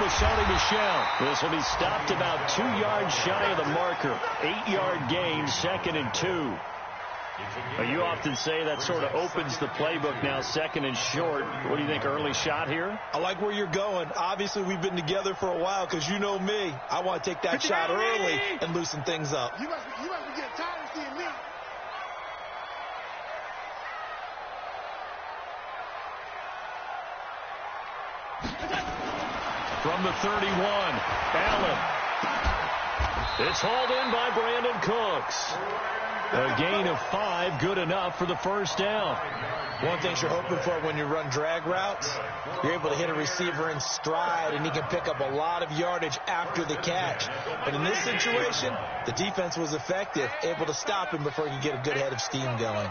to Sony Michel. This will be stopped about 2 yards shy of the marker. 8-yard gain, 2nd and 2. Well, you often say that sort of opens the playbook now, 2nd and short. What do you think, early shot here? I like where you're going. Obviously, we've been together for a while because you know me. I want to take that shot early and loosen things up. You must be getting tired of seeing me. From the 31, Allen. It's hauled in by Brandon Cooks. A gain of 5, good enough for the first down. One thing you're hoping for when you run drag routes, you're able to hit a receiver in stride, and he can pick up a lot of yardage after the catch. But in this situation, the defense was effective, able to stop him before he could get a good head of steam going.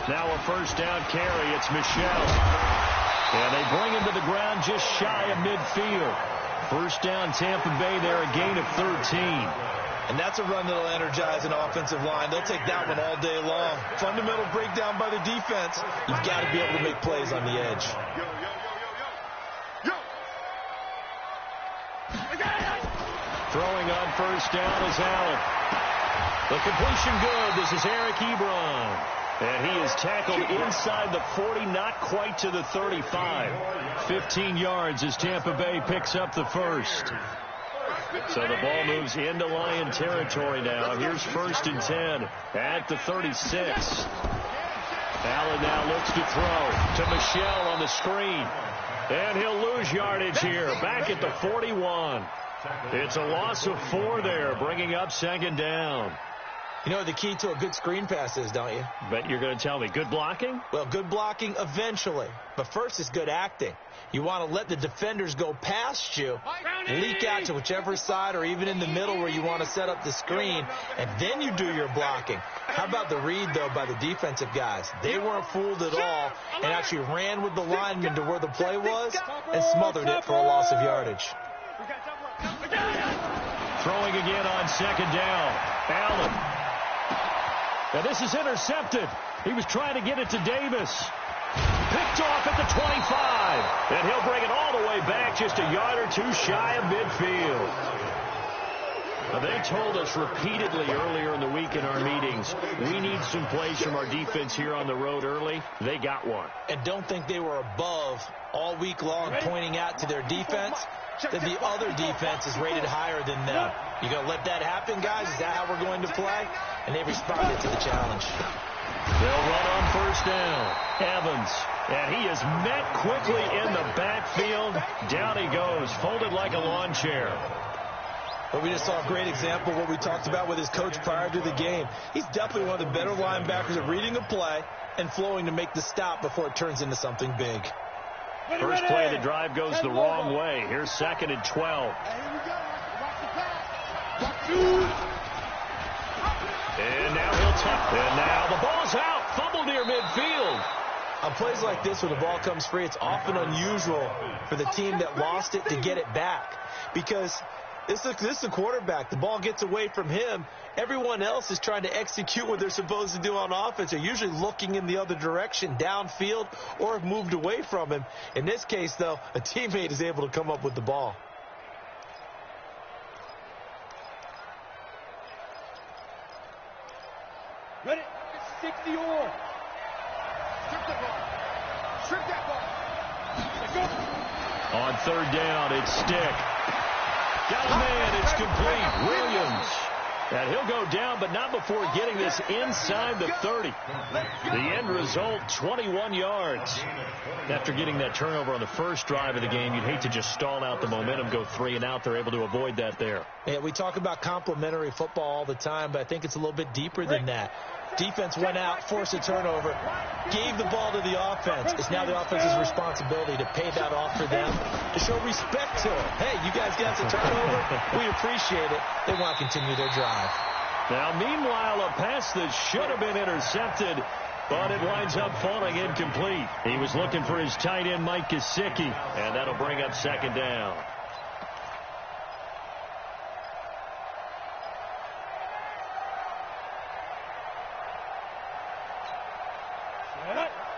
Now a first down carry. It's Michel. And they bring him to the ground just shy of midfield. First down, Tampa Bay there, a gain of 13. And that's a run that'll energize an offensive line. They'll take that one all day long. Fundamental breakdown by the defense. You've got to be able to make plays on the edge. Throwing on first down is Allen. The completion good. This is Eric Ebron. And he is tackled inside the 40, not quite to the 35. 15 yards as Tampa Bay picks up the first. So the ball moves into Lion territory now. Here's 1st and 10 at the 36. Allen now looks to throw to Michel on the screen. And he'll lose yardage here, back at the 41. It's a loss of 4 there, bringing up 2nd down. You know what the key to a good screen pass is, don't you? Bet you're going to tell me. Good blocking? Well, good blocking eventually. But first is good acting. You want to let the defenders go past you, leak out to whichever side or even in the middle where you want to set up the screen, and then you do your blocking. How about the read, though, by the defensive guys? They weren't fooled at all and actually ran with the lineman to where the play was and smothered it for a loss of yardage. Throwing again on 2nd down. Allen. Now this is intercepted. He was trying to get it to Davis. Picked off at the 25. And he'll bring it all the way back just a yard or 2 shy of midfield. Now, they told us repeatedly earlier in the week in our meetings, we need some plays from our defense here on the road early. They got one. And don't think they were above all week long pointing out to their defense that the other defense is rated higher than them. You going to let that happen, guys? Is that how we're going to play? And they responded to the challenge. They'll run on first down. Evans. And he is met quickly in the backfield. Down he goes, folded like a lawn chair. But we just saw a great example of what we talked about with his coach prior to the game. He's definitely one of the better linebackers at reading a play and flowing to make the stop before it turns into something big. First play of the drive goes the wrong way. Here's 2nd and 12. And now he'll tuck. And now the ball's out. Fumble near midfield. On plays like this, when the ball comes free, it's often unusual for the team that lost it to get it back. Because this is the quarterback. The ball gets away from him. Everyone else is trying to execute what they're supposed to do on offense. They're usually looking in the other direction, downfield, or have moved away from him. In this case, though, a teammate is able to come up with the ball. Ready? 60 or. Strip that ball. Strip that ball. Let's go. On 3rd down, it's Stick. Got a man. It's complete. Williams. And he'll go down, but not before getting this inside the 30. The end result, 21 yards. After getting that turnover on the first drive of the game, you'd hate to just stall out the momentum, go 3 and out. They're able to avoid that there. Yeah, we talk about complementary football all the time, but I think it's a little bit deeper than that. Defense went out, forced a turnover, gave the ball to the offense. It's now the offense's responsibility to pay that off for them, to show respect to it. Hey, you guys got the turnover. We appreciate it. They want to continue their drive. Now, meanwhile, a pass that should have been intercepted, but it winds up falling incomplete. He was looking for his tight end, Mike Gesicki, and that'll bring up 2nd down.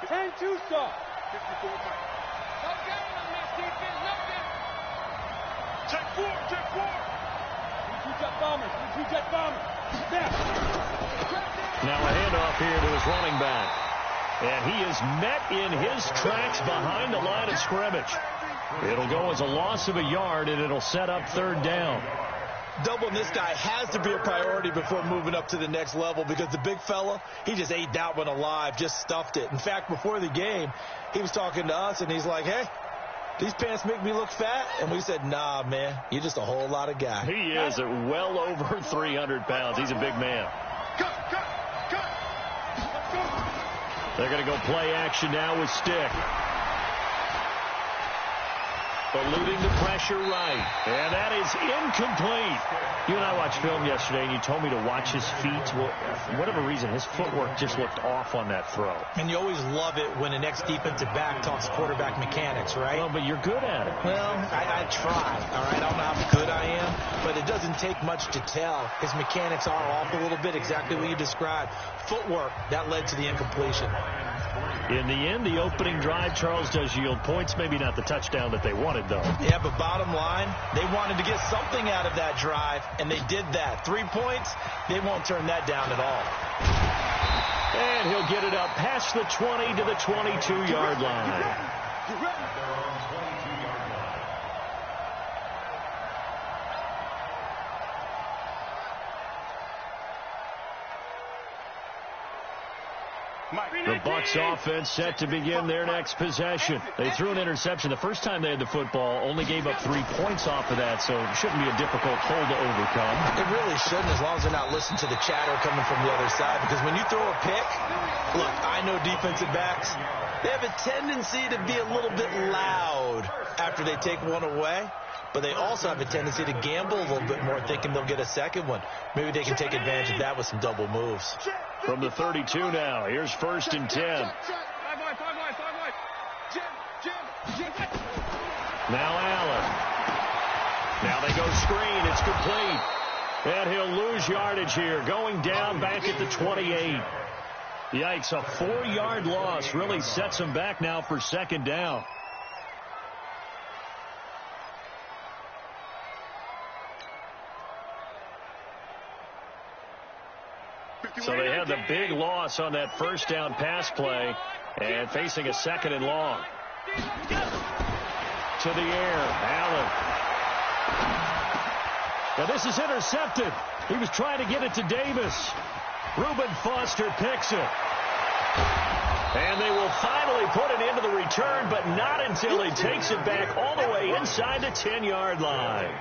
Turn 2 stop. Check four. 3-2 jet bomber. 3-2 jet bomber. Now a handoff here to his running back. And he is met in his tracks behind the line of scrimmage. It'll go as a loss of a yard, and it'll set up third down. Doubling this guy has to be a priority before moving up to the next level, because the big fella, he just ate that one alive, just stuffed it. In fact, before the game, he was talking to us, and he's like, hey, these pants make me look fat. And we said, nah, man, you're just a whole lot of guy. He is at well over 300 pounds. He's a big man. Cut. Let's go. They're going to go play action now with Stick. Eluding the pressure right. And that is incomplete. You and I watched film yesterday, and you told me to watch his feet. Well, for whatever reason, his footwork just looked off on that throw. And you always love it when an ex-defensive back talks quarterback mechanics, right? Well, but you're good at it. Well, I try, all right? I don't know how good I am, but it doesn't take much to tell. His mechanics are off a little bit, exactly what you described. Footwork, that led to the incompletion. In the end, the opening drive, Charles, does yield points. Maybe not the touchdown that they wanted, though. Yeah, but bottom line, they wanted to get something out of that drive, and they did that. 3 points, they won't turn that down at all. And he'll get it up past the 20 to the 22-yard line. The Bucs offense set to begin their next possession. They threw an interception the first time they had the football, only gave up 3 points off of that, so it shouldn't be a difficult hole to overcome. It really shouldn't, as long as they're not listening to the chatter coming from the other side, because when you throw a pick, look, I know defensive backs, they have a tendency to be a little bit loud after they take one away, but they also have a tendency to gamble a little bit more, thinking they'll get a second one. Maybe they can take advantage of that with some double moves. From the 32 now, here's 1st and 10. Now Allen. Now they go screen. It's complete. And he'll lose yardage here. Going down back at the 28. Yikes, a 4-yard loss really sets him back now for 2nd down. So they had the big loss on that 1st down pass play, and facing a 2nd and long. To the air, Allen. Now this is intercepted. He was trying to get it to Davis. Reuben Foster picks it. And they will finally put it into the return, but not until he takes it back all the way inside the 10-yard line.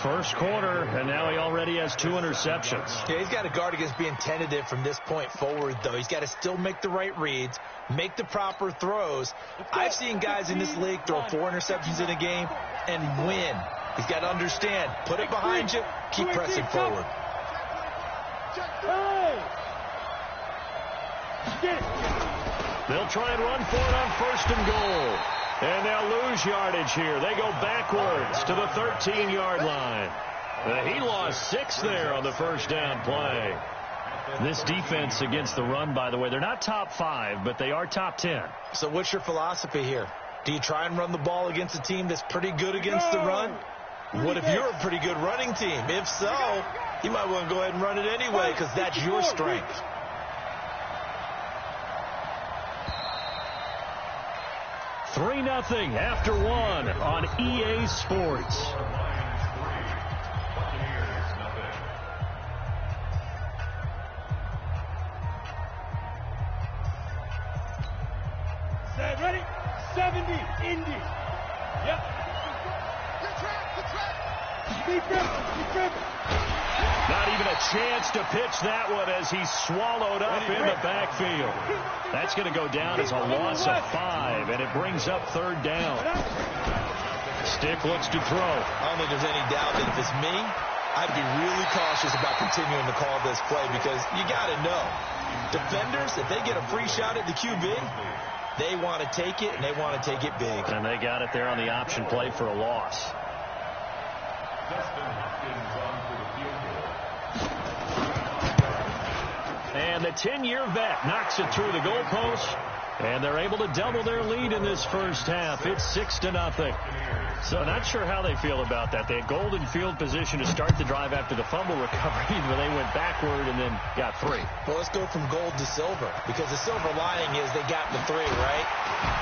First quarter, and now he already has 2 interceptions. Yeah, he's got to guard against being tentative from this point forward, though. He's got to still make the right reads, make the proper throws. I've seen guys in this league throw 4 interceptions in a game and win. He's got to understand, put it behind you, keep pressing forward. They'll try and run for it on 1st and goal. And they'll lose yardage here. They go backwards to the 13-yard line. He lost 6 there on the 1st down play. This defense against the run, by the way, they're not top 5, but they are top 10. So what's your philosophy here? Do you try and run the ball against a team that's pretty good against the run? What if you're a pretty good running team? If so, you might want to go ahead and run it anyway, because that's your strength. Three 3-0 after 1 on EA Sports. Set, ready? 70, Indy. Yep. Good track. Keep gripping. Not even a chance to pitch that one as he's swallowed up in the backfield. That's going to go down as a loss of 5, and it brings up 3rd down. Stick looks to throw. I don't think there's any doubt that if it's me, I'd be really cautious about continuing to call this play, because you got to know, defenders, if they get a free shot at the QB, they want to take it, and they want to take it big. And they got it there on the option play for a loss. And the 10-year vet knocks it through the goalpost. And they're able to double their lead in this first half. It's 6-0. So not sure how they feel about that. They had golden field position to start the drive after the fumble recovery, but they went backward and then got 3. Well, let's go from gold to silver, because the silver lining is they got the 3, right?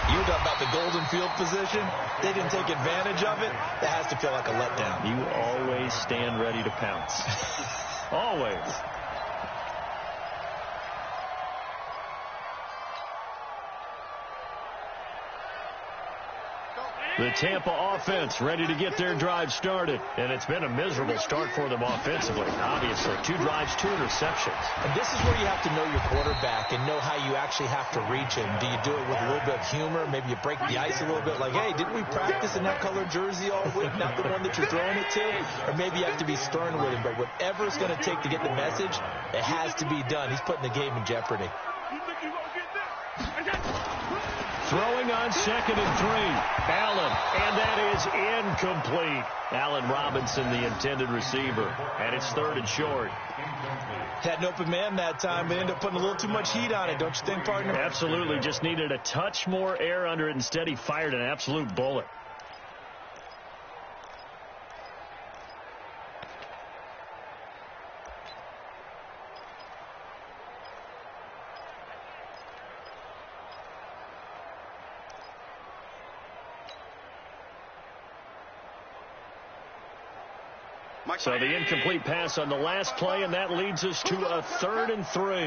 You were talking about the golden field position. They didn't take advantage of it. That has to feel like a letdown. You always stand ready to pounce. Always. The Tampa offense ready to get their drive started. And it's been a miserable start for them offensively, obviously. 2 drives, 2 interceptions. And this is where you have to know your quarterback and know how you actually have to reach him. Do you do it with a little bit of humor? Maybe you break the ice a little bit like, hey, didn't we practice in that colored jersey all week, not the one that you're throwing it to? Or maybe you have to be stern with him. But whatever it's going to take to get the message, it has to be done. He's putting the game in jeopardy. Throwing on 2nd and 3. Allen, and that is incomplete. Allen Robinson, the intended receiver, and it's 3rd and short. Had an open man that time, but ended up putting a little too much heat on it, don't you think, partner? Absolutely. Just needed a touch more air under it. Instead, he fired an absolute bullet. So the incomplete pass on the last play, and that leads us to a 3rd and 3.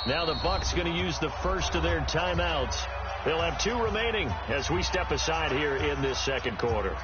Now the Bucs going to use the first of their timeouts. They'll have 2 remaining as we step aside here in this second quarter.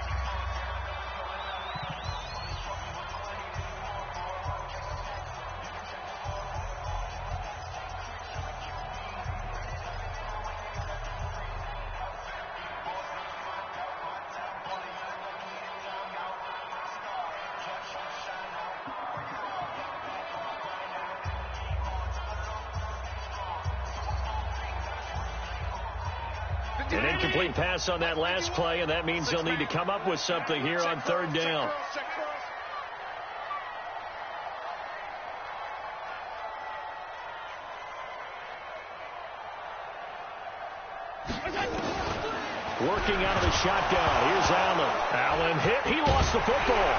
An incomplete pass on that last play, and that means they'll need to come up with something here on 3rd down. Working out of the shotgun. Here's Allen. Allen hit. He lost the football.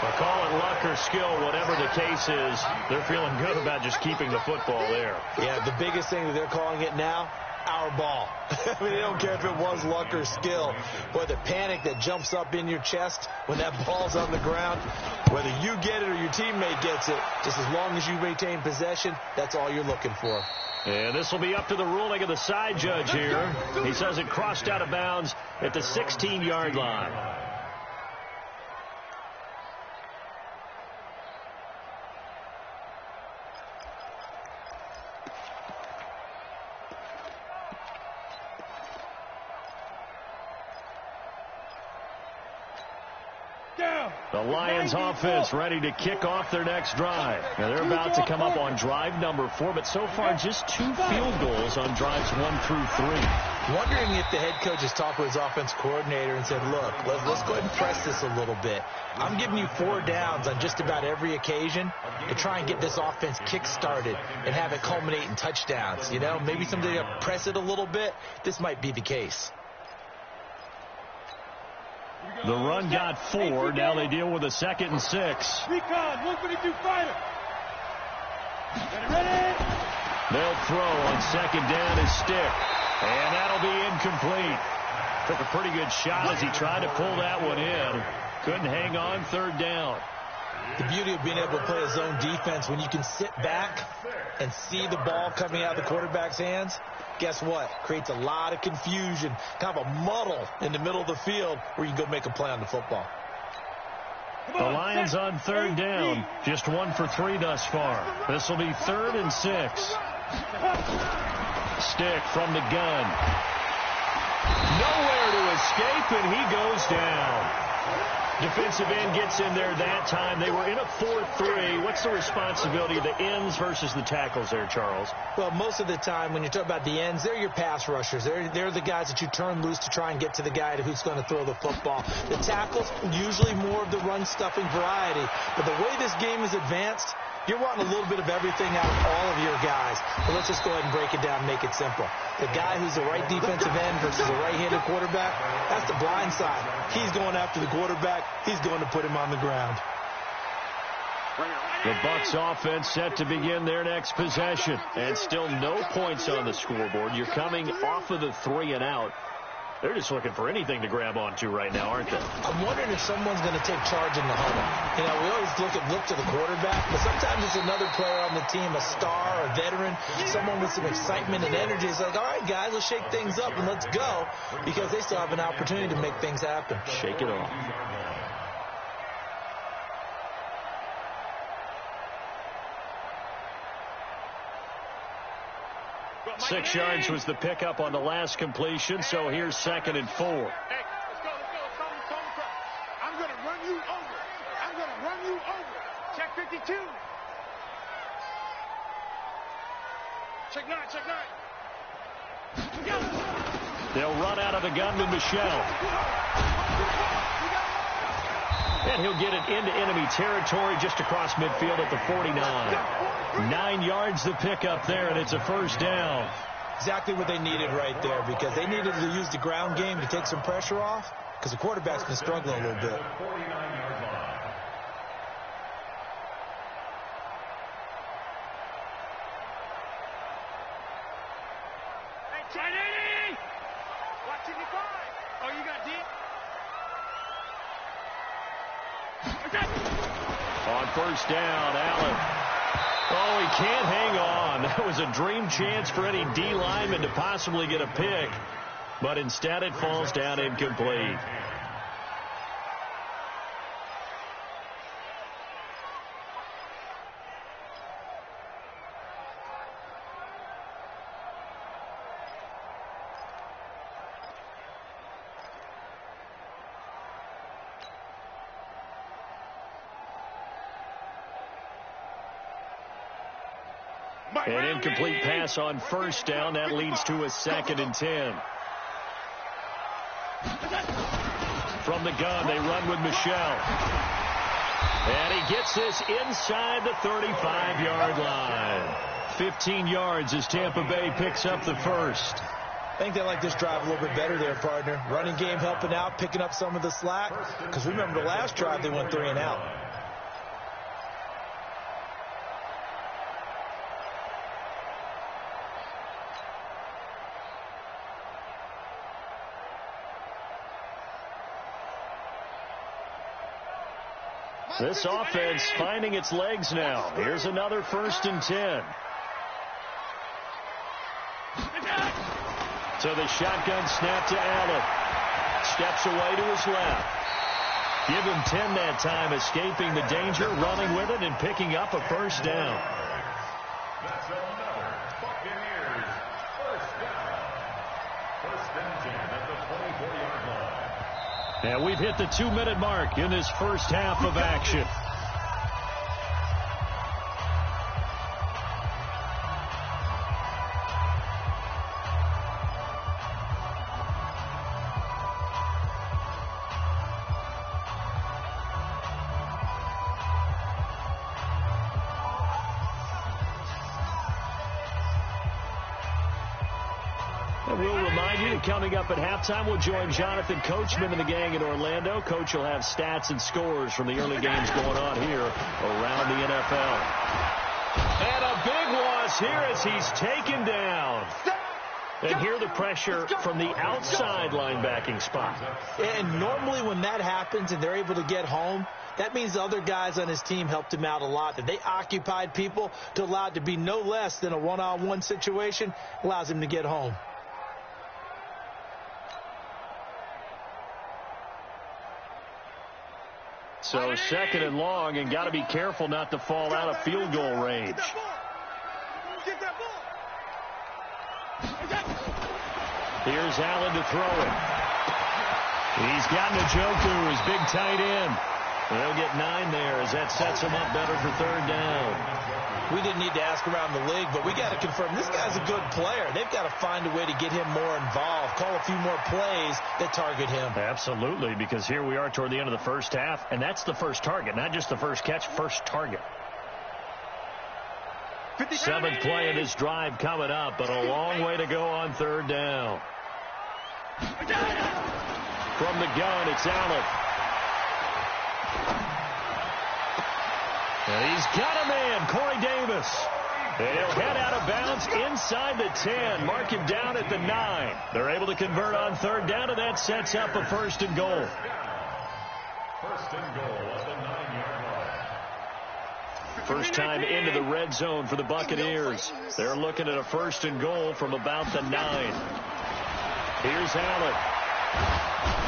But call it luck or skill, whatever the case is, they're feeling good about just keeping the football there. Yeah, the biggest thing that they're calling it now, our ball. I mean, they don't care if it was luck or skill. Boy, the panic that jumps up in your chest when that ball's on the ground, whether you get it or your teammate gets it, just as long as you maintain possession, that's all you're looking for. And this will be up to the ruling of the side judge here. He says it crossed out of bounds at the 16-yard line. The Lions offense ready to kick off their next drive. Now they're about to come up on drive number 4, but so far just 2 field goals on drives 1 through 3. Wondering if the head coach has talked with his offense coordinator and said, look, let's go ahead and press this a little bit. I'm giving you 4 downs on just about every occasion to try and get this offense kick-started and have it culminate in touchdowns. You know, maybe someday to press it a little bit. This might be the case. The run got 4. Now they deal with a 2nd and 6. Recon, 122 fighter. Ready? They'll throw on 2nd down his stick. And that'll be incomplete. Took a pretty good shot as he tried to pull that one in. Couldn't hang on 3rd down. The beauty of being able to play a zone defense when you can sit back and see the ball coming out of the quarterback's hands, guess what? Creates a lot of confusion, kind of a muddle in the middle of the field where you can go make a play on the football. The Lions on 3rd down, just 1 for 3 thus far. This will be 3rd and 6. Stick from the gun. Nowhere to escape, and he goes down. Defensive end gets in there that time. They were in a 4-3. What's the responsibility of the ends versus the tackles there, Charles? Well, most of the time when you talk about the ends, they're your pass rushers. They're the guys that you turn loose to try and get to the guy who's going to throw the football. The tackles, usually more of the run-stuffing variety. But the way this game is advanced, You're wanting a little bit of everything out of all of your guys. But let's just go ahead and break it down and make it simple. The guy who's the right defensive end versus a right-handed quarterback, that's the blind side. He's going after the quarterback. He's going to put him on the ground. The Bucs offense set to begin their next possession. And still no points on the scoreboard. You're coming off of the 3-and-out. They're just looking for anything to grab onto right now, aren't they? I'm wondering if someone's going to take charge in the huddle. You know, we always look to the quarterback, but sometimes it's another player on the team, a star, a veteran, someone with some excitement and energy. It's like, all right, guys, let's shake things up and let's go, because they still have an opportunity to make things happen. Shake it off. 6 yards was the pickup on the last completion, so here's 2nd and 4. Hey, let's go. I'm going to run you over. Check 52. Check 9. They'll run out of the gun with Michelle. And he'll get it into enemy territory just across midfield at the 49. 9 yards the pickup there, and it's a first down. Exactly what they needed right there, because they needed to use the ground game to take some pressure off, because the quarterback's been struggling a little bit. Hey, watching the five. Oh, you got deep? On first down, Allen. Oh, he can't hang on. That was a dream chance for any D lineman to possibly get a pick, but instead it falls down incomplete. An incomplete pass on first down. That leads to a 2nd and 10. From the gun, they run with Michelle. And he gets this inside the 35-yard line. 15 yards as Tampa Bay picks up the first. I think they like this drive a little bit better there, partner. Running game helping out, picking up some of the slack. Because remember, the last drive, they went 3-and-out. This offense finding its legs now. Here's another 1st and 10. So the shotgun snap to Allen. Steps away to his left. Give him 10 that time, escaping the danger, running with it, and picking up a first down. That's another Buccaneers first down. 1st and 10 at the 24-yard line. And we've hit the 2-minute mark in this first half of action. Coming up at halftime, we'll join Jonathan Coachman and the gang in Orlando. Coach will have stats and scores from the early games going on here around the NFL. And a big loss here as he's taken down. And here the pressure from the outside linebacking spot. And normally when that happens and they're able to get home, that means the other guys on his team helped him out a lot. That they occupied people to allow it to be no less than a one-on-one situation, allows him to get home. So 2nd and long, and got to be careful not to fall out of field goal range. Here's Allen to throw it. He's got Njoku, his big tight end. They'll get 9 there as that sets him up better for 3rd down. We didn't need to ask around the league, but we got to confirm this guy's a good player. They've got to find a way to get him more involved, call a few more plays that target him. Absolutely, because here we are toward the end of the first half, and that's the first target, not just the first catch, first target. Seventh play in this drive coming up, but a long way to go on third down. From the gun, it's Allen. And he's got a man, Corey Davis. And he'll head out of bounds inside the 10. Mark him down at the 9. They're able to convert on third down, and that sets up a first and goal. First and goal at the 9-yard line. First time into the red zone for the Buccaneers. They're looking at a first and goal from about the 9. Here's Allen.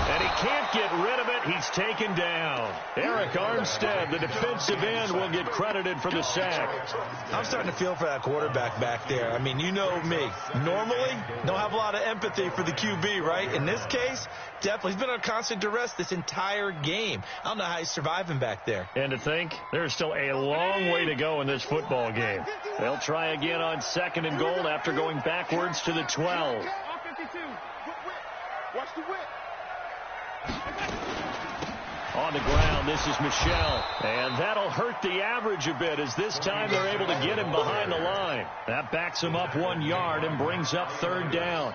And he can't get rid of it. He's taken down. Eric Armstead, the defensive end, will get credited for the sack. I'm starting to feel for that quarterback back there. I mean, you know me. Normally, don't have a lot of empathy for the QB, right? In this case, definitely. He's been under constant duress this entire game. I don't know how he's surviving back there. And to think, there's still a long way to go in this football game. They'll try again on second and goal after going backwards to the 12. Watch the whip. On the ground, this is Michel. And that'll hurt the average a bit, as this time they're able to get him behind the line. That backs him up 1 yard and brings up third down.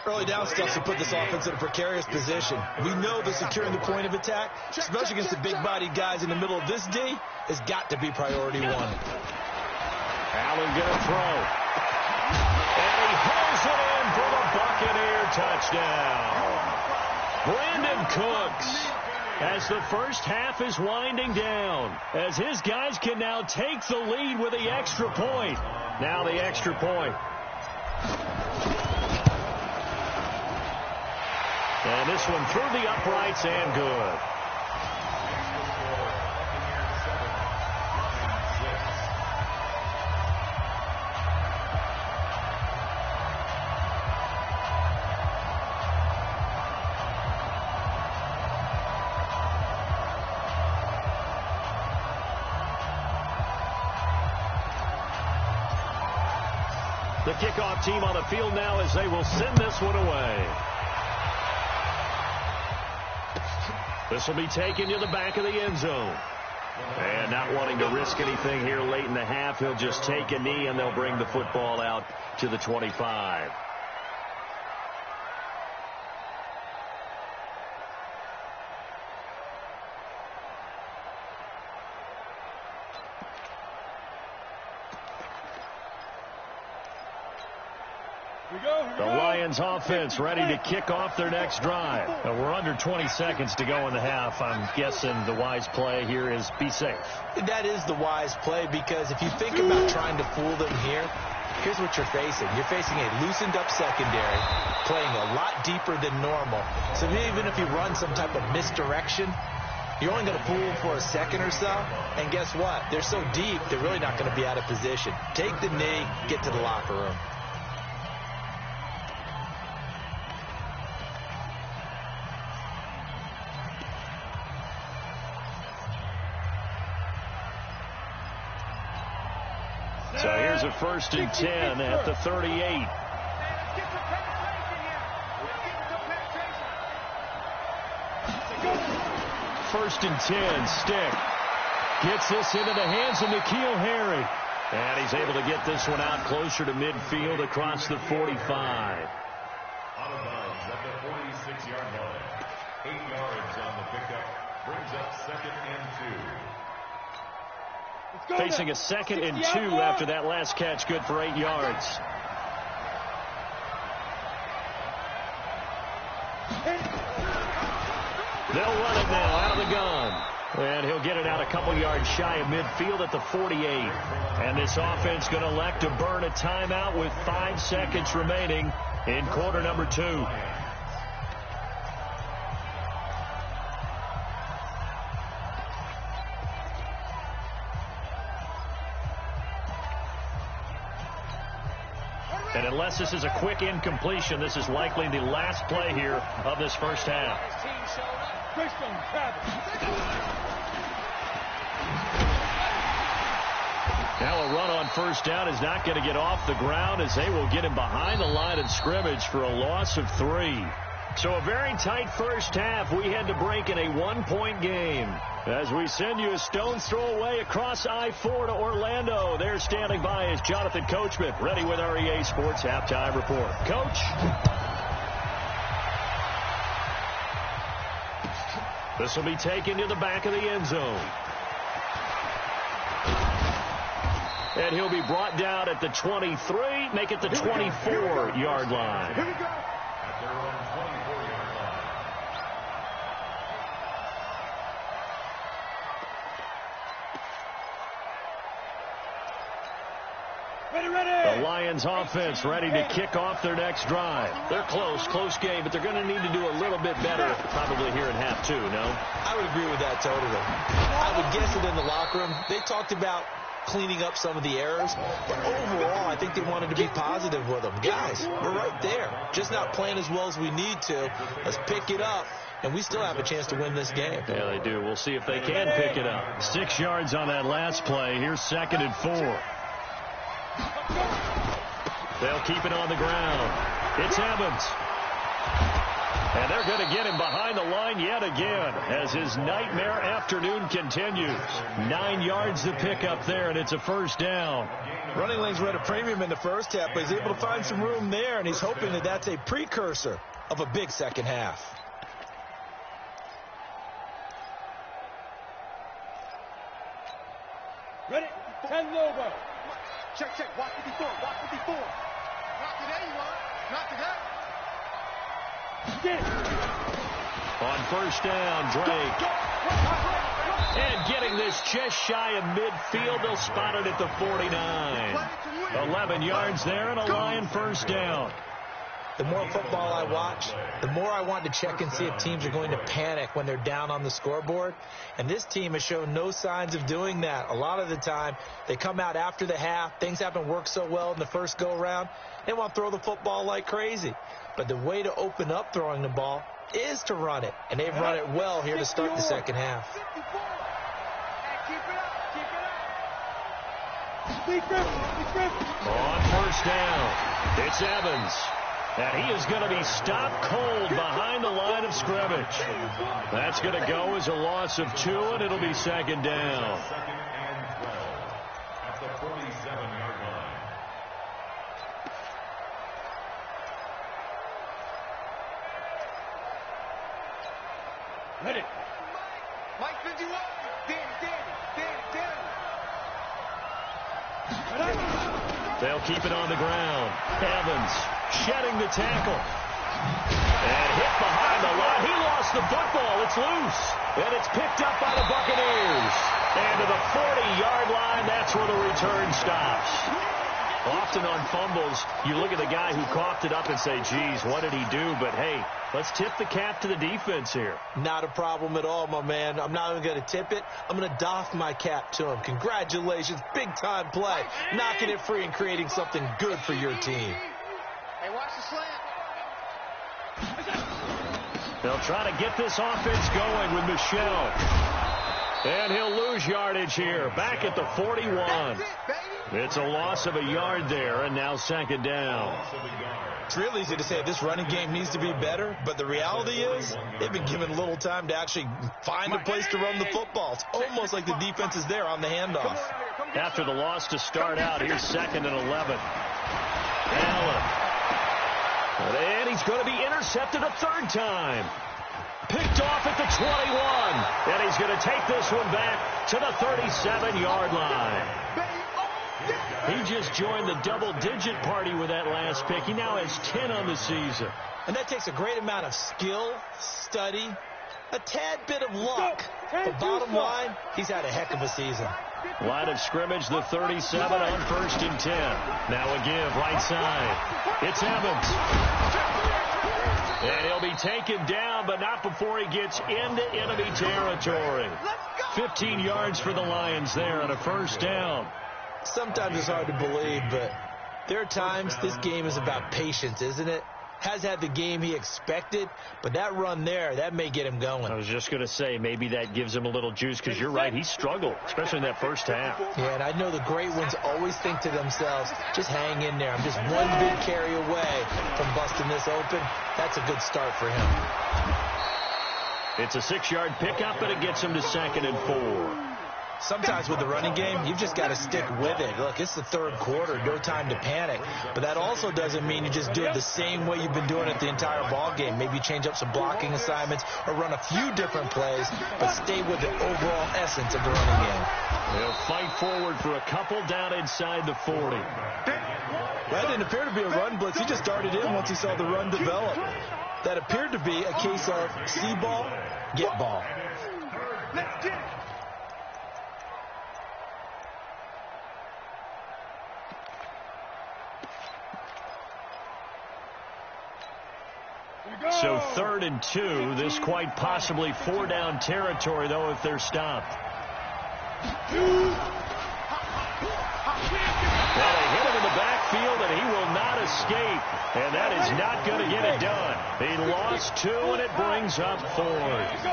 Early down stuff to put this offense in a precarious position. We know that securing the point of attack, especially against the big-bodied guys in the middle of this D, has got to be priority one. Allen gonna throw. And he hauls it in for the Buccaneer touchdown. Brandon Cooks, as the first half is winding down, as his guys can now take the lead with the extra point. Now the extra point. And this one through the uprights and good. The kickoff team on the field now as they will send this one away. This will be taken to the back of the end zone. And not wanting to risk anything here late in the half, he'll just take a knee and they'll bring the football out to the 25. The Lions offense ready to kick off their next drive. We're under 20 seconds to go in the half. I'm guessing the wise play here is be safe. That is the wise play, because if you think about trying to fool them here, here's what you're facing. You're facing a loosened up secondary, playing a lot deeper than normal. So even if you run some type of misdirection, you're only going to fool them for a second or so. And guess what? They're so deep, they're really not going to be out of position. Take the knee, get to the locker room. So here's a first and 10 at the 38. First and 10, Stick. Gets this into the hands of N'Keal Harry. And he's able to get this one out closer to midfield across the 45. Out of bounds at the 46-yard line. 8 yards on the pickup. Brings up second and 2. Facing a second and 2 after that last catch, good for 8 yards. They'll run it now out of the gun. And he'll get it out a couple yards shy of midfield at the 48. And this offense going to elect to burn a timeout with 5 seconds remaining in quarter number 2. And unless this is a quick incompletion, this is likely the last play here of this first half. Now a run on first down is not going to get off the ground, as they will get him behind the line of scrimmage for a loss of 3. So a very tight first half. We had to break in a 1-point game. As we send you a stone's throw away across I-4 to Orlando. There standing by is Jonathan Coachman, ready with our EA Sports Halftime Report. Coach? This will be taken to the back of the end zone. And he'll be brought down at the 23, make it the 24-yard line. Here we go. At their own 24-yard line. The Lions offense ready to kick off their next drive. They're close game, but they're going to need to do a little bit better probably here in half two, no? I would agree with that totally. I would guess it in the locker room. They talked about cleaning up some of the errors, but overall, I think they wanted to be positive with them. Guys, we're right there. Just not playing as well as we need to. Let's pick it up, and we still have a chance to win this game. Yeah, they do. We'll see if they can pick it up. 6 yards on that last play. Here's 2nd and 4. They'll keep it on the ground. It's Evans. And they're going to get him behind the line yet again as his nightmare afternoon continues. 9 yards to pick up there, and it's a first down. Running lanes were at a premium in the first half, but he's able to find some room there, and he's hoping that that's a precursor of a big second half. Ready? 10 over. Check. Watch 54. Not today, you are. Not today. On first down, Drake. And getting this just shy of midfield. They'll spot it at the 49. 11 yards there and a Lion first down. The more football I watch, the more I want to check and see if teams are going to panic when they're down on the scoreboard. And this team has shown no signs of doing that. A lot of the time, they come out after the half. Things haven't worked so well in the first go-around. They want to throw the football like crazy. But the way to open up throwing the ball is to run it. And they've run it well here to start the second half. On first down, it's Evans. And he is going to be stopped cold behind the line of scrimmage. That's going to go as a loss of 2, and it'll be second down. 2nd and 12 at the 47-yard line. Ready? Mike 51. Danny. They'll keep it on the ground. Evans shedding the tackle. And hit behind the line. He lost the football. It's loose. And it's picked up by the Buccaneers. And to the 40-yard line, that's where the return stops. Often on fumbles, you look at the guy who coughed it up and say, geez, what did he do? But, hey, let's tip the cap to the defense here. Not a problem at all, my man. I'm not even going to tip it. I'm going to doff my cap to him. Congratulations. Big-time play. Knocking it free and creating something good for your team. Hey, watch the slant. They'll try to get this offense going with Michelle. And he'll lose yardage here. Back at the 41. It's a loss of a yard there, and now second down. It's real easy to say this running game needs to be better, but the reality is they've been given little time to actually find a place to run the football. It's almost like the defense is there on the handoff. After the loss to start out, here's 2nd and 11. Allen. And he's going to be intercepted a 3rd time. Picked off at the 21. And he's going to take this one back to the 37-yard line. He just joined the double-digit party with that last pick. He now has 10 on the season. And that takes a great amount of skill, study, a tad bit of luck. But bottom line, he's had a heck of a season. Line of scrimmage, the 37 on 1st and 10. Now a give, right side. It's Evans. And he'll be taken down, but not before he gets into enemy territory. 15 yards for the Lions there on a first down. Sometimes it's hard to believe, but there are times this game is about patience, isn't it? Has had the game he expected, but that run there, that may get him going. I was just going to say, maybe that gives him a little juice, because you're right, he struggled, especially in that first half. Yeah, and I know the great ones always think to themselves, just hang in there. I'm just one big carry away from busting this open. That's a good start for him. It's a 6-yard pickup, and it gets him to 2nd and 4. Sometimes with the running game, you've just got to stick with it. Look, it's the third quarter, no time to panic. But that also doesn't mean you just do it the same way you've been doing it the entire ball game. Maybe change up some blocking assignments or run a few different plays, but stay with the overall essence of the running game. They'll fight forward for a couple down inside the 40. That didn't appear to be a run blitz. He just darted in once he saw the run develop. That appeared to be a case of see ball, get ball. Let's get it. So 3rd and 2. This quite possibly 4-down territory, though, if they're stopped. Well, they hit him in the backfield, and he will not escape. And that is not going to get it done. He lost 2, and it brings up 4th.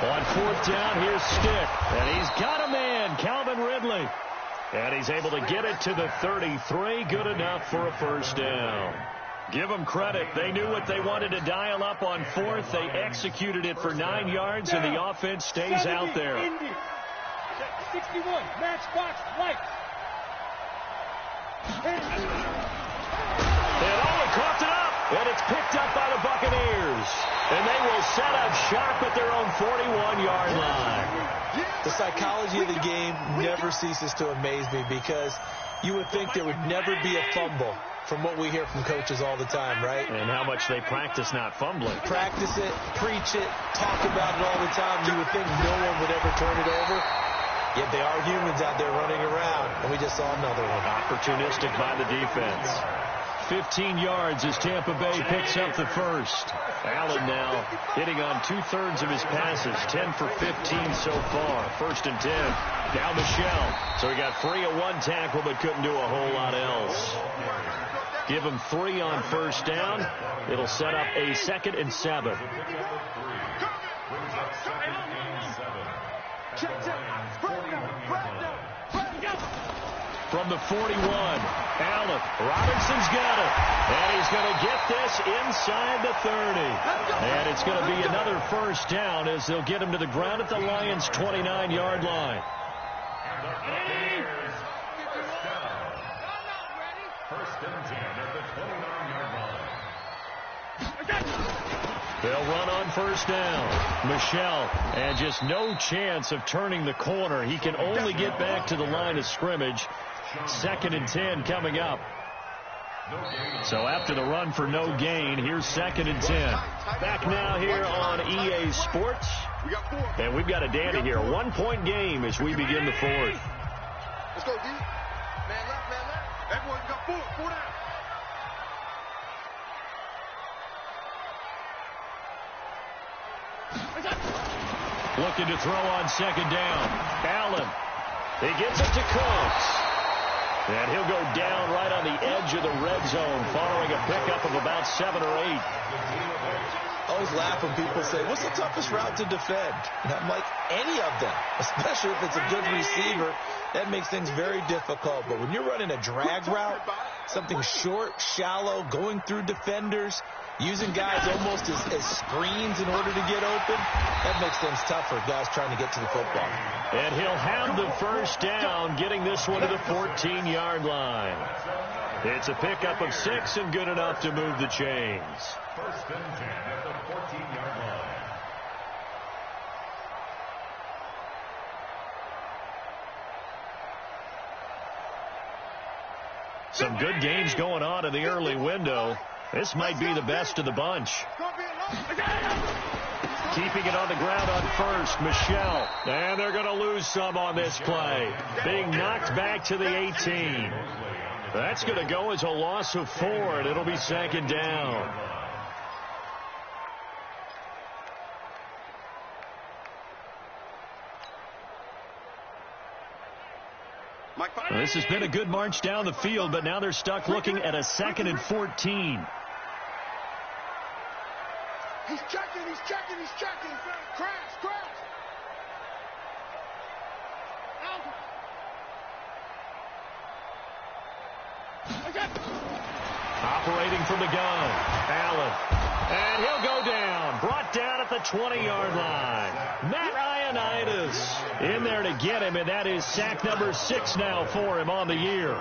On 4th down, here's Stick. And he's got a man, Calvin Ridley. And he's able to get it to the 33. Good enough for a 1st down. Give them credit. They knew what they wanted to dial up on 4th. They executed it for 9 yards, and the offense stays out there. 61, matchbox, light. And coughed it up, and it's picked up by the Buccaneers. And they will set up shop at their own 41-yard line. The psychology of the game never ceases to amaze me because you would think there would never be a fumble from what we hear from coaches all the time, right? And how much they practice not fumbling. Practice it, preach it, talk about it all the time. You would think no one would ever turn it over. Yet they are humans out there running around, and we just saw another one. Opportunistic by the defense. 15 yards as Tampa Bay picks up the 1st. Allen now hitting on 2/3 of his passes, 10 for 15 so far. 1st and 10. Down Michelle. So he got free of 1 tackle, but couldn't do a whole lot else. Give him 3 on 1st down. It'll set up a 2nd and 7. From the 41, Allen. Robinson's got it. And he's going to get this inside the 30. And it's going to be another 1st down as they'll get him to the ground at the Lions' 29-yard line. They'll run on 1st down. Michelle, and just no chance of turning the corner. He can only get back to the line of scrimmage. 2nd and 10 coming up. So after the run for no gain, here's 2nd and 10. Back now here on EA Sports. And we've got a dandy here. 1-point game as we begin the 4th. Let's go, D. Man left, man left. Everyone got 4 down. Looking to throw on 2nd down. Allen. He gets it to Cooks. And he'll go down right on the edge of the red zone following a pickup of about 7 or 8. I always laugh when people say, what's the toughest route to defend? And I'm like, any of them, especially if it's a good receiver. That makes things very difficult. But when you're running a drag route, something short, shallow, going through defenders, using guys almost as screens in order to get open, that makes things tougher, guys trying to get to the football. And he'll have the 1st down, getting this one to the 14-yard line. It's a pickup of 6 and good enough to move the chains. 1st and 10 at the 14-yard line. Some good games going on in the early window. This might be the best of the bunch. Keeping it on the ground on 1st, Michelle. And they're going to lose some on this play. Being knocked back to the 18. That's going to go as a loss of 4, and it'll be 2nd down. This has been a good march down the field, but now they're stuck looking at a 2nd and 14. He's checking. Crash. Operating from the gun, Allen. And he'll go down. Brought down at the 20-yard line. Matt Ioannidis in there to get him, and that is sack number 6 now for him on the year.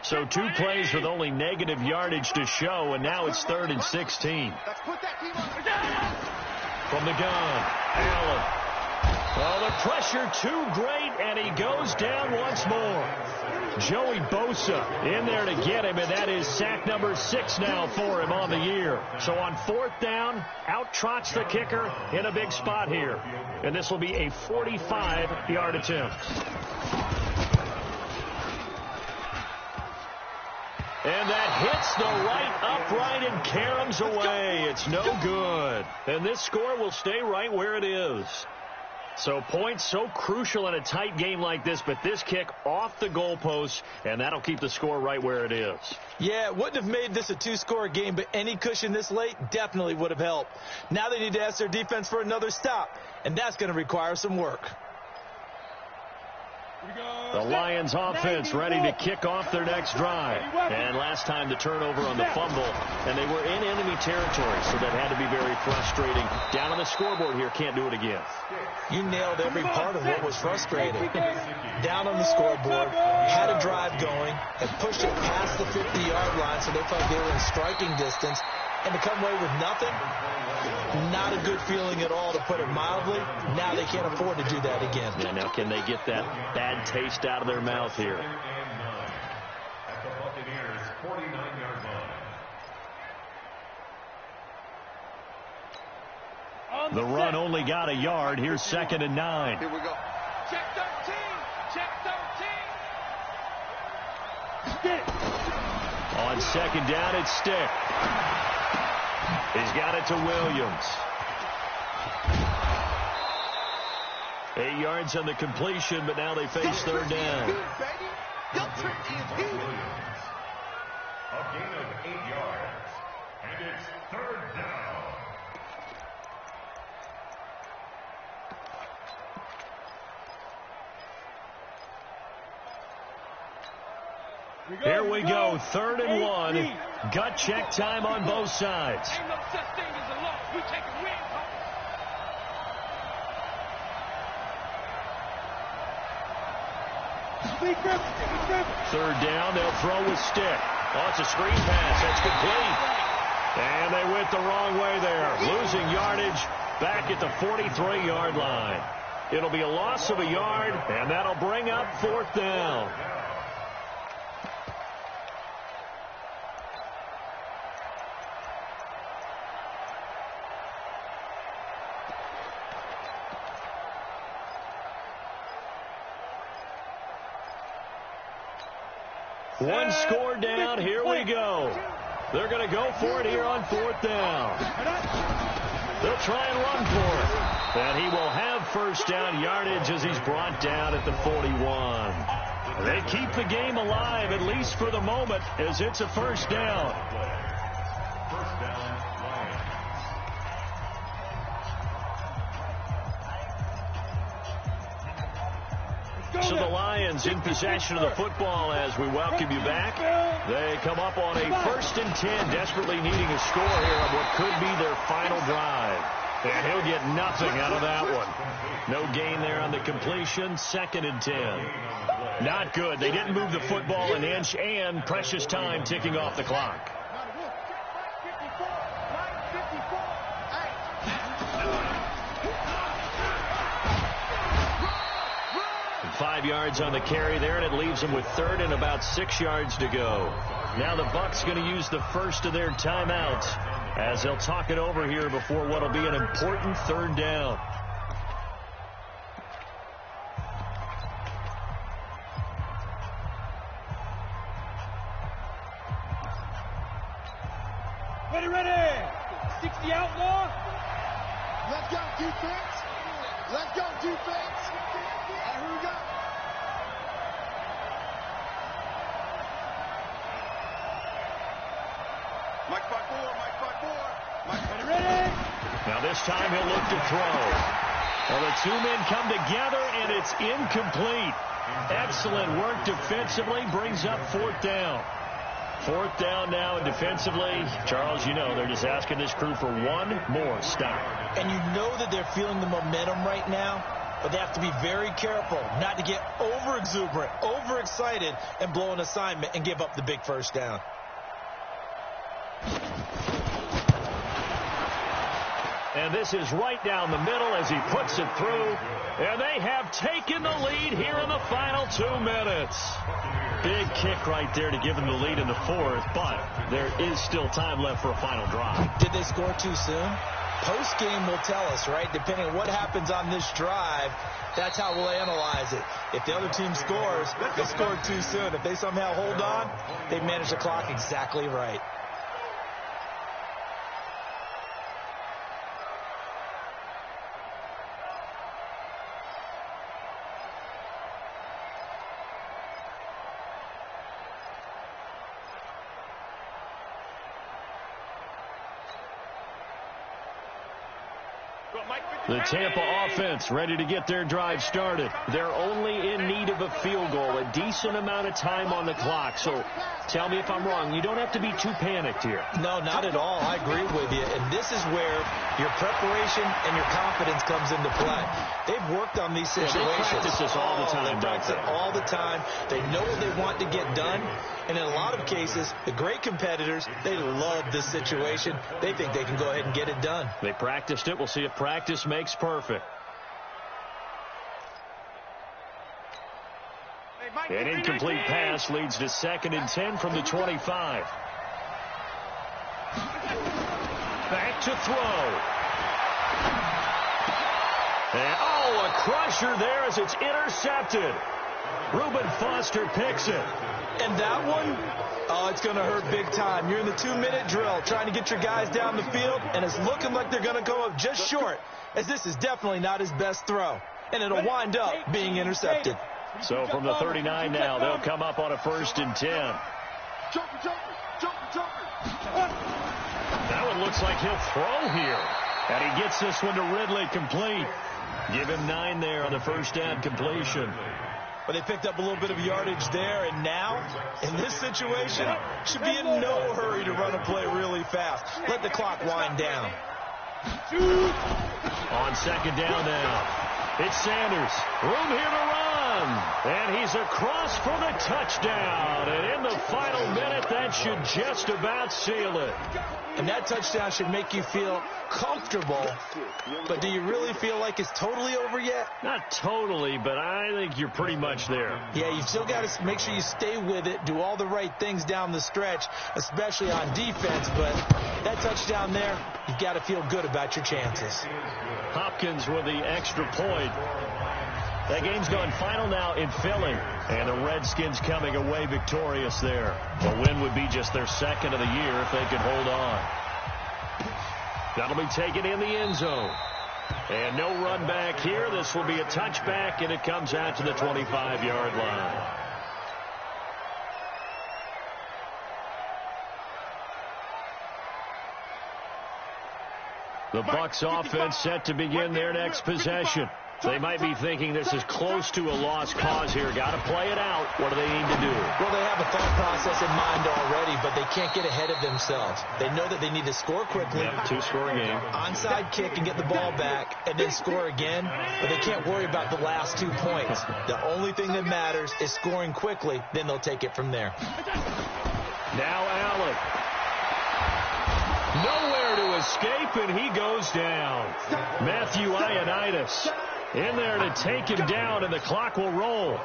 So 2 plays with only negative yardage to show, and now it's 3rd and 16. From the gun, Allen. Oh, the pressure too great, and he goes down once more. Joey Bosa in there to get him, and that is sack number 6 now for him on the year. So on 4th down, out trots the kicker in a big spot here. And this will be a 45-yard attempt. And that hits the right upright and caroms away. It's no good. And this score will stay right where it is. So points so crucial in a tight game like this, but this kick off the goalpost, and that'll keep the score right where it is. Yeah, it wouldn't have made this a 2-score game, but any cushion this late definitely would have helped. Now they need to ask their defense for another stop, and that's going to require some work. The Lions offense ready to kick off their next drive. And last time the turnover on the fumble, and they were in enemy territory, so that had to be very frustrating. Down on the scoreboard here, can't do it again. You nailed every part of what was frustrating. Down on the scoreboard, had a drive going, and pushed it past the 50-yard line so they felt they were in striking distance, and to come away with nothing, not a good feeling at all, to put it mildly. Now they can't afford to do that again. Yeah, now can they get that bad taste out of their mouth here? At the Buccaneers' 49-yard line. The run only got a yard. Here's 2nd and 9. Here we go. Check 13. Check 13. Stick. On 2nd down, it's Stick. He's got it to Williams. 8 yards on the completion, but now they face 3rd down. A gain of 8 yards. And it's 3rd down. Here we go, 3rd and 1. Gut check time on both sides. Ain't no such thing as a loss. We take a win. Third down, they'll throw with Stick. Oh, it's a screen pass. That's complete. And they went the wrong way there. Losing yardage back at the 43-yard line. It'll be a loss of a yard, and that'll bring up 4th down. One score down. Here we go. They're going to go for it here on 4th down. They'll try and run for it. And he will have 1st down yardage as he's brought down at the 41. They keep the game alive, at least for the moment, as it's a 1st down. First down, Lions. So the Lions in possession of the football as we welcome you back. They come up on a 1st and 10, desperately needing a score here on what could be their final drive. And he'll get nothing out of that one. No gain there on the completion. 2nd and 10. Not good. They didn't move the football an inch, and precious time ticking off the clock. 5 yards on the carry there, and it leaves them with 3rd and about 6 yards to go. Now the Bucs going to use the first of their timeouts as they'll talk it over here before what will be an important 3rd down. Ready. 60 outlaw. Let's go, defense. Let's go, defense. All right, here we go. Mike 5-4, Mike 5-4. Mike ready? Now this time he'll look to throw. Well, the two men come together, and it's incomplete. Excellent work defensively, brings up fourth down. Fourth down now, and defensively, Charles, you know, they're just asking this crew for one more stop. And you know that they're feeling the momentum right now, but they have to be very careful not to get over-exuberant, over-excited, and blow an assignment and give up the big first down. And this is right down the middle as he puts it through. And they have taken the lead here in the final 2 minutes. Big kick right there to give them the lead in the fourth, but there is still time left for a final drive. Did they score too soon? Post-game will tell us, right? Depending on what happens on this drive, that's how we'll analyze it. If the other team scores, they scored too soon. If they somehow hold on, they manage the clock exactly right. The Tampa offense ready to get their drive started. They're only in need of a field goal, a decent amount of time on the clock. So tell me if I'm wrong. You don't have to be too panicked here. No, not at all. I agree with you. And this is where your preparation and your confidence comes into play. They've worked on these situations. They practice this all the time. They practice it all the time. They know what they want to get done. And in a lot of cases, the great competitors, they love this situation. They think they can go ahead and get it done. They practiced it. We'll see if practice makes perfect. An incomplete pass leads to 2nd and 10 from the 25. Back to throw. And, a crusher there as it's intercepted. Reuben Foster picks it. And that one, it's going to hurt big time. You're in the 2-minute drill trying to get your guys down the field, and it's looking like they're going to go up just short, as this is definitely not his best throw. And it'll wind up being intercepted. So from the 39 now, they'll come up on a 1st and 10. That one looks like he'll throw here. And he gets this one to Ridley complete. Give him 9 there on the first down completion. But they picked up a little bit of yardage there, and now, in this situation, should be in no hurry to run a play really fast. Let the clock wind down. On 2nd down now, it's Sanders. Room here to run. And he's across for the touchdown. And in the final minute, that should just about seal it. And that touchdown should make you feel comfortable. But do you really feel like it's totally over yet? Not totally, but I think you're pretty much there. Yeah, you still got to make sure you stay with it, do all the right things down the stretch, especially on defense. But that touchdown there, you've got to feel good about your chances. Hopkins with the extra point. That game's gone final now in Philly. And the Redskins coming away victorious there. A win would be just their 2nd of the year if they can hold on. That'll be taken in the end zone. And no run back here. This will be a touchback, and it comes out to the 25-yard line. The Bucs offense set to begin their next possession. They might be thinking this is close to a lost cause here. Got to play it out. What do they need to do? Well, they have a thought process in mind already, but they can't get ahead of themselves. They know that they need to score quickly. Yep, 2-score game. Onside kick and get the ball back and then score again, but they can't worry about the last 2 points. The only thing that matters is scoring quickly, then they'll take it from there. Now Allen. Nowhere to escape, and he goes down. Matthew Ioannidis in there to take him down, and the clock will roll.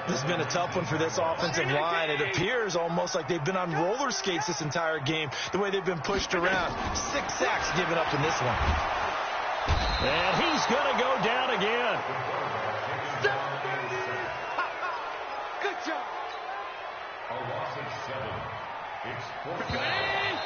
This has been a tough one for this offensive line. It appears almost like they've been on roller skates this entire game, the way they've been pushed around. 6 sacks given up in this one. And he's going to go down again. Good job. A loss of 7. It's 4th down.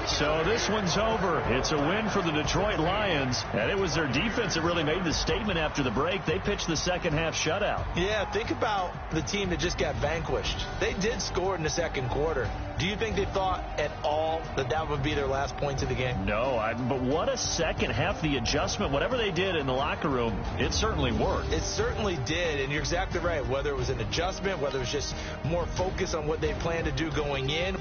So this one's over. It's a win for the Detroit Lions, and it was their defense that really made the statement after the break. They pitched the second-half shutout. Yeah, think about the team that just got vanquished. They did score in the second quarter. Do you think they thought at all that that would be their last points of the game? No, but what a second half. The adjustment, whatever they did in the locker room, it certainly worked. It certainly did, and you're exactly right. Whether it was an adjustment, whether it was just more focus on what they planned to do going in.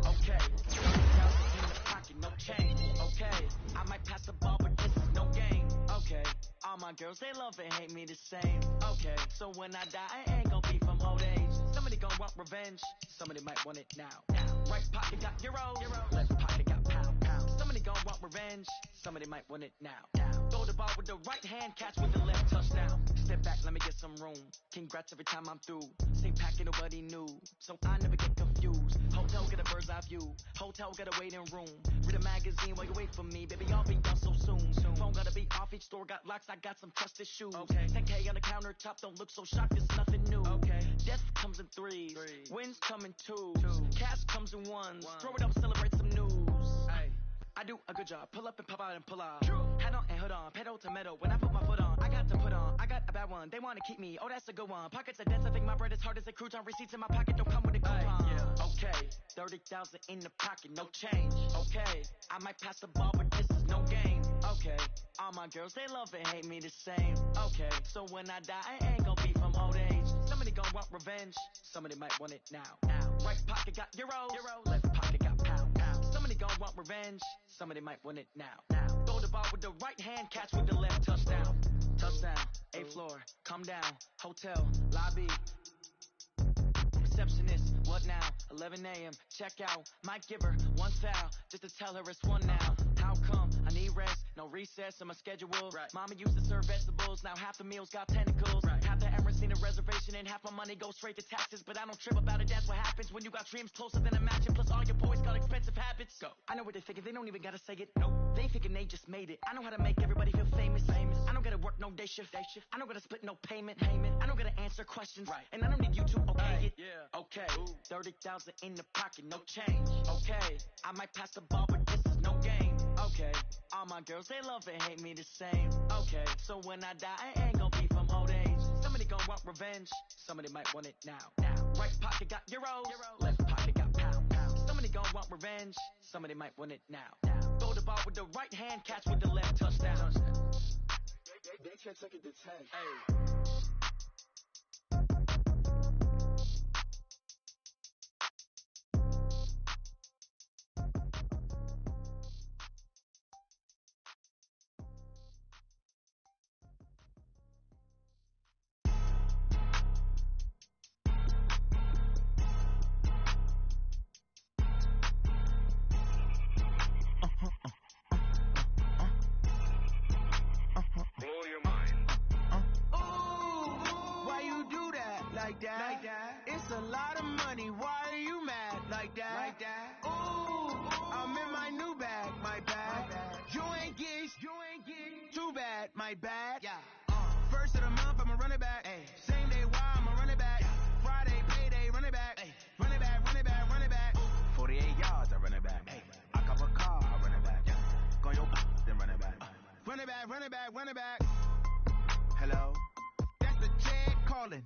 Okay. No change. Okay. I might pass the ball, but this is no game. Okay. All my girls, they love and hate me the same. Okay. So when I die, I ain't gonna be from old age. Somebody gonna want revenge. Somebody might want it now. Right pocket got euros. Left pocket got pound. Somebody gonna want revenge. Somebody might want it now. Throw the ball with the right hand, catch with the left touchdown. Step back, let me get some room. Congrats every time I'm through. Same packet, nobody knew. So I never get confused. Hotel, get a bird's eye view. Hotel, get a waiting room. Read a magazine while you wait for me. Baby, I'll be done so soon. Phone gotta be off, each store got locks. I got some trusted shoes. Okay. 10K on the countertop, don't look so shocked, it's nothing new. Okay. Death comes in threes. Wins come in twos. Cash comes in ones. Throw it up, celebrate some news. Ay. I do a good job. Pull up and pop out and pull out. Head on and hood on. Pedal to metal. When I put my foot on, I got to put on. I got a bad one. They want to keep me. Oh, that's a good one. Pockets are dense. I think my bread is hard as a crouton. Receipts in my pocket don't come with a coupon. Okay. 30,000 in the pocket. No change. Okay. I might pass the ball, but this is no game. Okay. All my girls, they love and hate me the same. Okay. So when I die, I ain't gonna be from old age. Somebody gonna want revenge. Somebody might want it now. Right pocket got euros. Left pocket got pound. Somebody gonna want revenge. Somebody might want it now. Throw the ball with the right hand, catch with the left touchdown. Touchdown, 8th floor, come down, hotel, lobby. Receptionist, what now? 11 a.m., check out. Might give her one foul, just to tell her it's one now. How come? I need rest, no recess in my schedule. Right. Mama used to serve vegetables, now half the meals got tentacles. Right. Half the Emirates need a reservation and half my money goes straight to taxes. But I don't trip about it, that's what happens when you got dreams closer than a match. And plus all your boys got expensive habits. Go. I know what they're thinking, they don't even gotta say it. Nope. They thinking they just made it. I know how to make everybody feel famous. I don't gotta work no day shift. I don't gotta split no payment. I don't gotta answer questions. Right. And I don't need you to okay it. Yeah. Okay. 30,000 in the pocket, no change. Okay. I might pass the ball, but this is no game. Okay. All my girls, they love and hate me the same. Okay. So when I die, I ain't gonna be from old age. Somebody gonna want revenge. Somebody might want it now. Right pocket got euros. Left pocket got pound. Somebody gonna want revenge. Somebody might want it now. Throw the ball with the right hand, catch with the left touchdown. They can't take it to 10. Hey. Like that. It's a lot of money. Why are you mad like that? Ooh, I'm in my new bag, my bad. You ain't get too bad, my bad. Yeah. First of the month, I'ma run it back. Ay. Same day, why I'ma run it back. Friday, payday, run it back. Ay. Run it back, run it back, run it back. 48 yards, I run it back. Ay. I cop a car, I run it back. Yeah. Go your then run it back. Run it back, run it back, run it back. Hello? That's the check calling.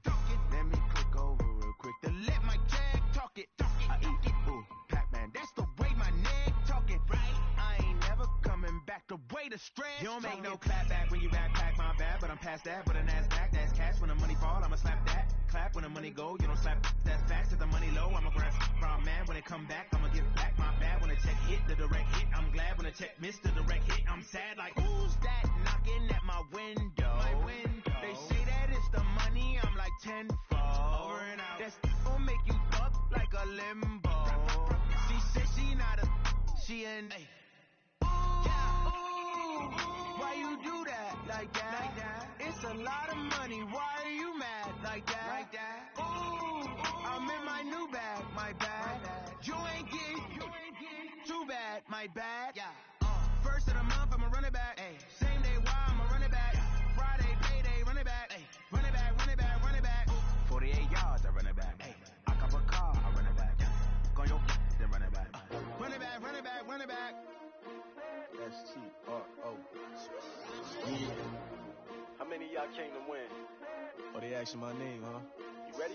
Let me click over real quick to let my jag talk it. I eat it, ooh, Pac-Man. That's the way my neck talking, right? I ain't never coming back the way the stress. You don't make no clap back when you backpack, my bad, but I'm past that. But a NASDAQ, that's cash. When the money fall, I'ma slap that. Clap when the money go, you don't slap. That's facts. If the money low, I'ma grab from man. When it come back, I'ma give back my bad. When the check hit, the direct hit. I'm glad when the check missed the direct hit. I'm sad like, who's that knocking at my window? My window. They say that it's the money, I'm like tenfold. Over and out. That's gon' make you fuck like a limbo. She said she not a, she an a. Ooh, why you do that like that? It's a lot of money, why are you mad like that? Ooh, I'm in my new bag, my bad. You ain't get too my bad. Yeah. First of the month, I'ma run it back. Ay. Same day, why I'ma run it back. Friday, payday, run it back. Ay. Run it back, run it back, run it back. 48 yards, I run it back. Ay. I cop a car, I run it back. Go your then run it back. Run it back, run it back, run it back. StopherEarl's. Yeah. How many of y'all came to win? Oh, they asking my name, huh? You ready?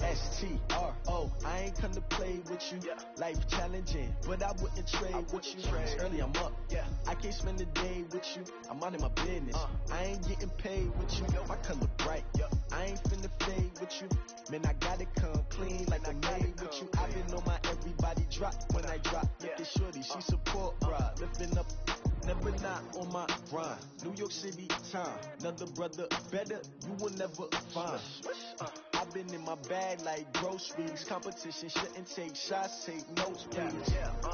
StopherEarl's. I ain't come to play with you. Yeah. Life challenging, but I wouldn't trade with you. It's early, I'm up. Yeah. I can't spend a day with you. I'm out of my business. I ain't getting paid with you. My color bright. Yeah. I ain't finna fade with you. Man, I gotta come clean like I made with you. I been on my everybody drop when I drop. Look at shorty, she support, bruh. Lifting up. Never not on my grind. New York City time. Another brother better, you will never find. I've been in my bag like groceries. Competition shouldn't take shots, take notes, please.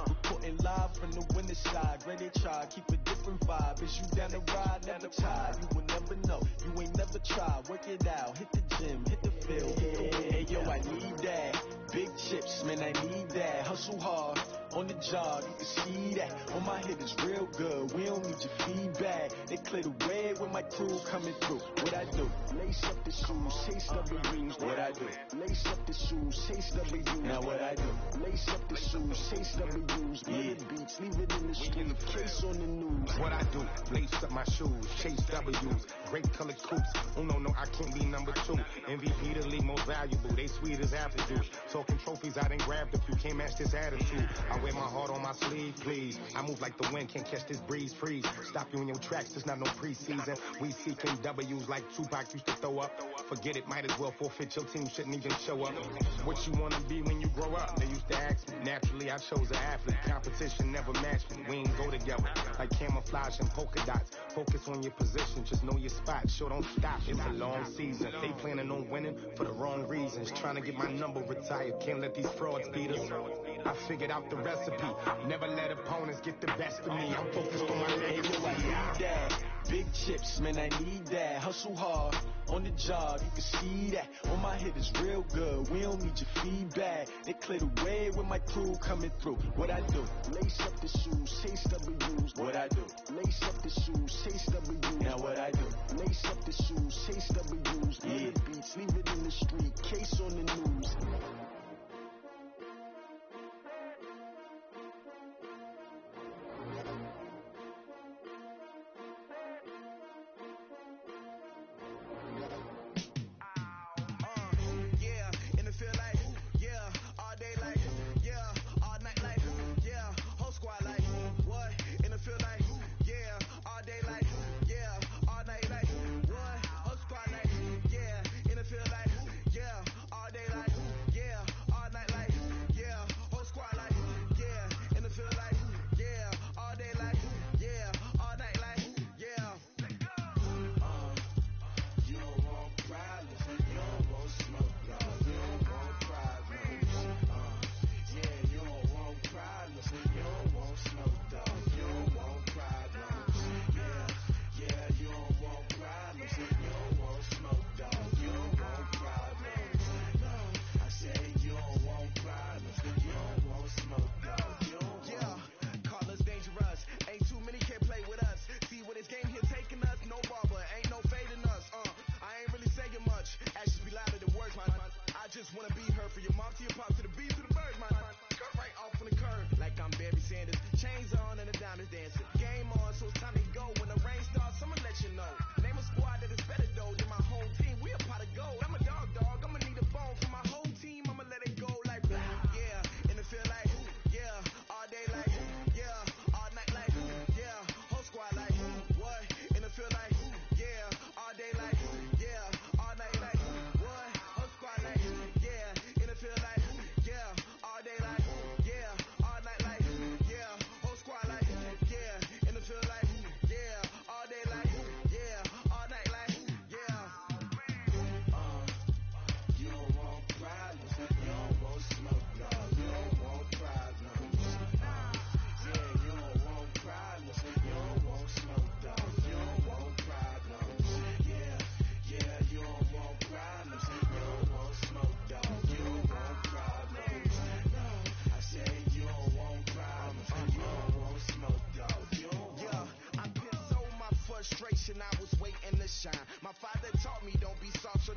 Reporting live from the winning side. Ready to try, keep a different vibe. Is you down the ride, never tired. You will never know, you ain't never tried. Work it out, hit the gym, hit the field. Hey yo, I need that. Big chips, man, I need that. Hustle hard. On the job, you can see that. On my hit is real good. We don't need your feedback. They clear the way when my crew coming through. What I do? Lace up the shoes, chase W's. What I do? Lace up the shoes, chase W's. Now what I do? Lace up the shoes, chase W's. Yeah. Beats, leave it in the street. Case on the news. What I do? Lace up my shoes, chase W's. Great colored coops. Oh no, I can't be number 2. MVP the league most valuable. They sweet as apple juice. Talking trophies, I done grabbed a few. Can't match this attitude. I wear my heart on my sleeve, please. I move like the wind, can't catch this breeze, freeze. Stop you in your tracks, there's not no preseason. We seeking W's like Tupac used to throw up. Forget it, might as well forfeit, your team shouldn't even show up. What you wanna be when you grow up? They used to ask me. Naturally, I chose an athlete. Competition never matched me. We ain't go together. Like camouflage and polka dots. Focus on your position, just know your spot. Sure, don't stop, it's a long season. They planning on winning for the wrong reasons. Trying to get my number retired, can't let these frauds beat us. I figured out the recipe. Never let opponents get the best of me. I'm focused on my legacy. I need that. Big chips, man, I need that. Hustle hard. On the job, you can see that. On my hit is real good. We don't need your feedback. They clear the way when my crew coming through. What I do? Lace up the shoes, chase W's. What I do? Lace up the shoes, chase W's. Now what I do? Lace up the shoes, chase W's. Yeah. Beats, leave it in the street. Case on the news. Yeah,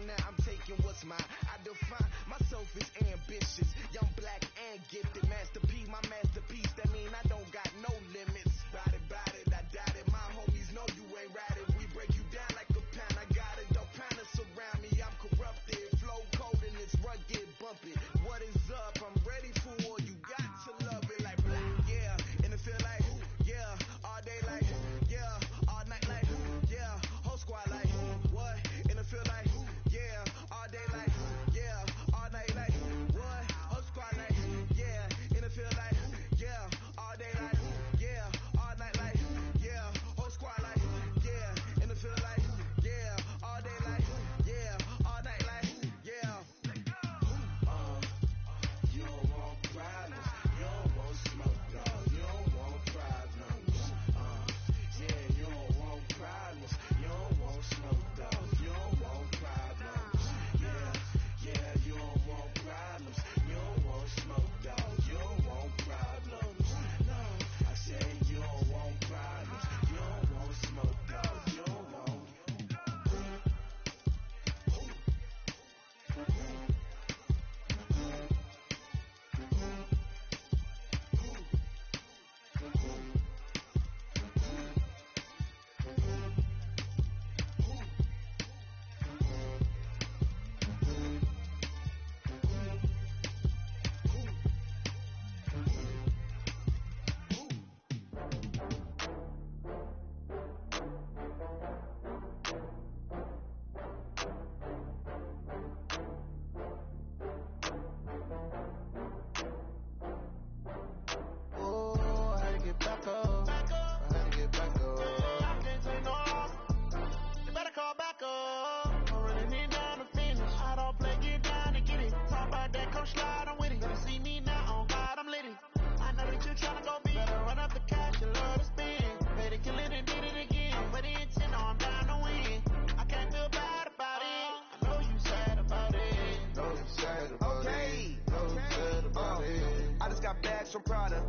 now I'm taking what's mine. I define myself as ambitious, young, black, and gifted. Master P, my masterpiece. That mean I don't got no limits. Bout it, I doubt it. My homies know you ain't ratted. We break you down like a pound. I got it, don't pound us around me. I'm corrupted, flow cold and it's rugged, bumpy. What is up? I'm ready for all you got to love it like black, yeah. And it feel like, yeah, all day like, yeah, all night like, yeah, whole squad like, what? And it feel like, yeah, all day like, yeah, all night like, what? Whole squad like, yeah, and it feel like, yeah, all day like, yeah, all night like, yeah, whole squad like, yeah, and it feel like, yeah, all day like, yeah, all night like, yeah. You don't want problems, you don't want smoke, no, you don't want problems. Yeah, you don't want problems, you don't want smoke, dog, you don't want problems. Yeah, you don't want problems, you don't want smoke, dog, you don't want problems. No, I said you don't want problems, you don't want smoke, dog, you don't want. From Prada,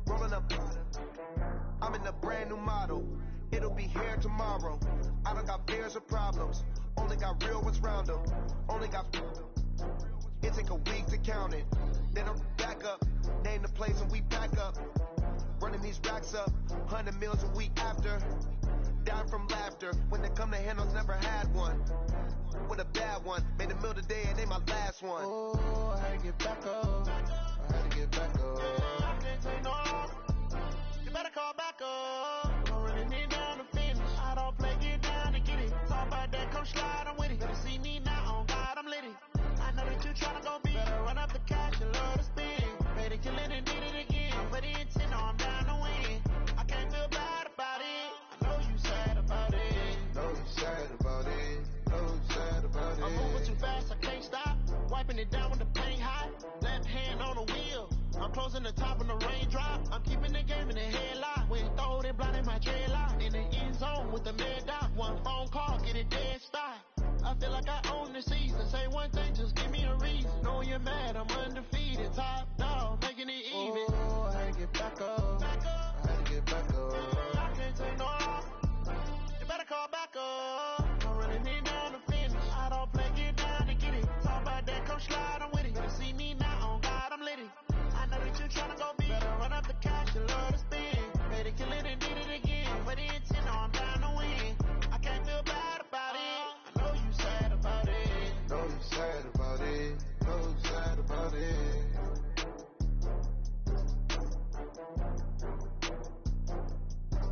rolling up. I'm in a brand new model. It'll be here tomorrow. I don't got fears or problems. Only got real ones round them. Only got. It take a week to count it. Then I'm back up. Name the place and we pack up. Running these racks up. 100 meals a week after. Dying from laughter. When it come to handles, never had one. With a bad one. Made a meal today and they my last one. Oh, I had to get back up. I had to get back up. I can't take no loss. You better call back up. Don't really need down to finish. I don't play, get down to get it. Talk about that, come slide, I'm with it. Better see me now, on God, I'm lit it. I know that you tryna go big. Better run up the cash, you love to spin. Better kill it and did it again. But the intent, no, I'm down to win. I can't feel bad about it. I know you sad about it. Know you sad about it. Know you sad about it. I'm moving too fast, I can't stop. Wiping it down with the paint hot. Left hand on the wheel. I'm closing the top of the raindrop. I'm keeping the game in the headlock. When throwed and blinding my dreadlock. In the end zone with the mad dot. One phone call, get it dead stop. I feel like I own the season. Say one thing, just give me a reason. Know you're mad, I'm undefeated. Top dog.